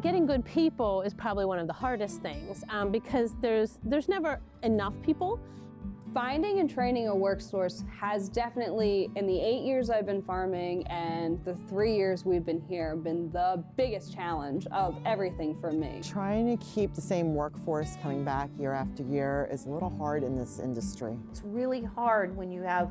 Getting good people is probably one of the hardest things because there's never enough people. Finding and training a workforce has definitely, in the 8 years I've been farming and the 3 years we've been here, been the biggest challenge of everything for me. Trying to keep the same workforce coming back year after year is a little hard in this industry. It's really hard when you have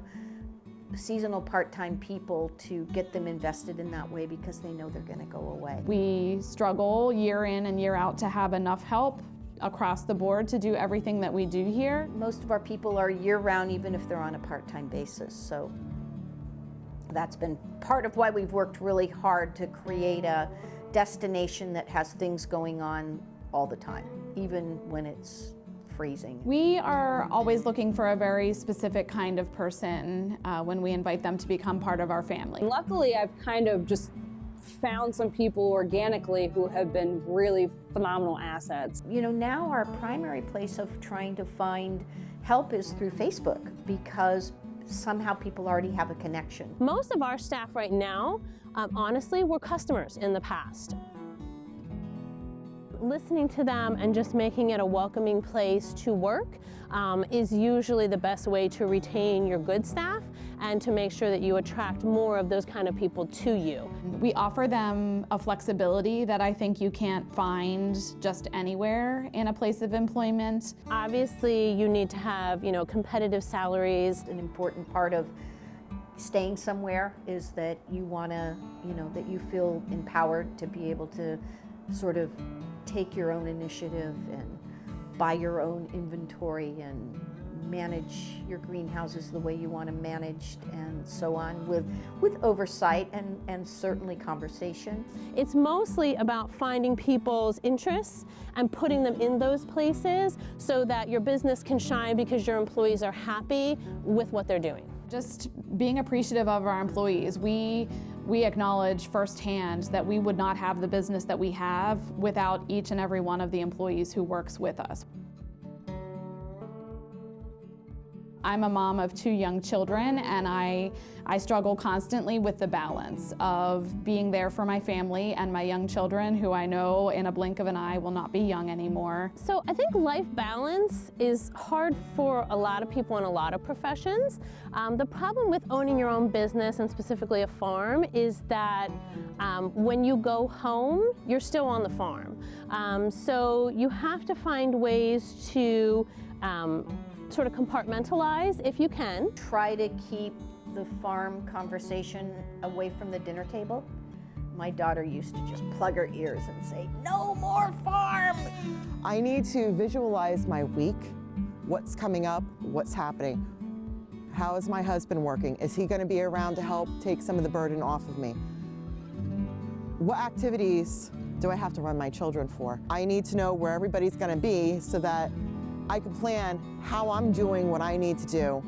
seasonal part-time people to get them invested in that way because they know they're going to go away. We struggle year in and year out to have enough help across the board to do everything that we do here. Most of our people are year-round even if they're on a part-time basis, so that's been part of why we've worked really hard to create a destination that has things going on all the time, even when it's freezing. We are always looking for a very specific kind of person when we invite them to become part of our family. Luckily, I've kind of just found some people organically who have been really phenomenal assets. You know, now our primary place of trying to find help is through Facebook because somehow people already have a connection. Most of our staff right now, honestly, were customers in the past. Listening to them and just making it a welcoming place to work is usually the best way to retain your good staff and to make sure that you attract more of those kind of people to you. We offer them a flexibility that I think you can't find just anywhere in a place of employment. Obviously, you need to have, competitive salaries. An important part of staying somewhere is that you want to, that you feel empowered to be able to sort of take your own initiative and buy your own inventory and manage your greenhouses the way you want to manage and so on with oversight and certainly conversation. It's mostly about finding people's interests and putting them in those places so that your business can shine because your employees are happy with what they're doing. Just being appreciative of our employees. We acknowledge firsthand that we would not have the business that we have without each and every one of the employees who works with us. I'm a mom of 2 young children, and I struggle constantly with the balance of being there for my family and my young children, who I know in a blink of an eye will not be young anymore. So I think life balance is hard for a lot of people in a lot of professions. The problem with owning your own business, and specifically a farm, is that when you go home, you're still on the farm. So you have to find ways to sort of compartmentalize if you can. Try to keep the farm conversation away from the dinner table. My daughter used to just plug her ears and say, "No more farm!" I need to visualize my week, what's coming up, what's happening. How is my husband working? Is he going to be around to help take some of the burden off of me? What activities do I have to run my children for? I need to know where everybody's going to be so that I can plan how I'm doing what I need to do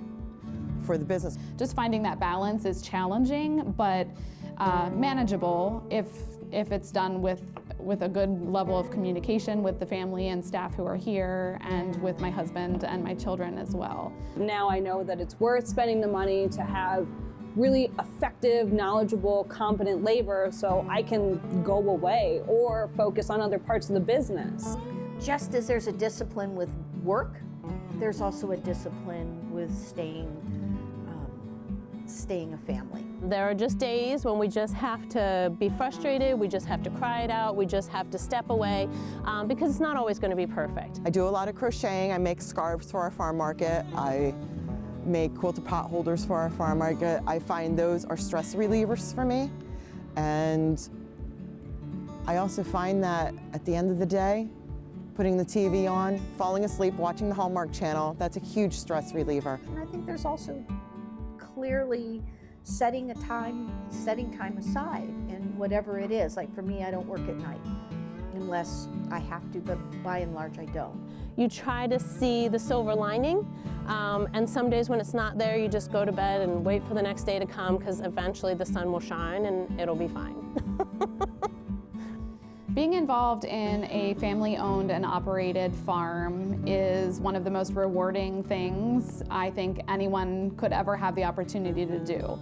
for the business. Just finding that balance is challenging, but manageable if it's done with a good level of communication with the family and staff who are here, and with my husband and my children as well. Now I know that it's worth spending the money to have really effective, knowledgeable, competent labor so I can go away or focus on other parts of the business. Just as there's a discipline with work, there's also a discipline with staying a family. There are just days when we just have to be frustrated, we just have to cry it out, we just have to step away because it's not always going to be perfect. I do a lot of crocheting. I make scarves for our farm market. I make quilted pot holders for our farm market. I find those are stress relievers for me. And I also find that at the end of the day, putting the TV on, falling asleep, watching the Hallmark Channel, that's a huge stress reliever. And I think there's also clearly setting time aside in whatever it is. Like for me, I don't work at night unless I have to, but by and large I don't. You try to see the silver lining, and some days when it's not there, you just go to bed and wait for the next day to come because eventually the sun will shine and it'll be fine. Being involved in a family-owned and operated farm is one of the most rewarding things I think anyone could ever have the opportunity to do.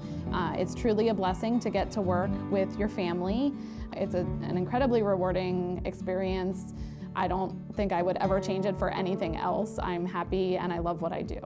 It's truly a blessing to get to work with your family. It's an incredibly rewarding experience. I don't think I would ever change it for anything else. I'm happy and I love what I do.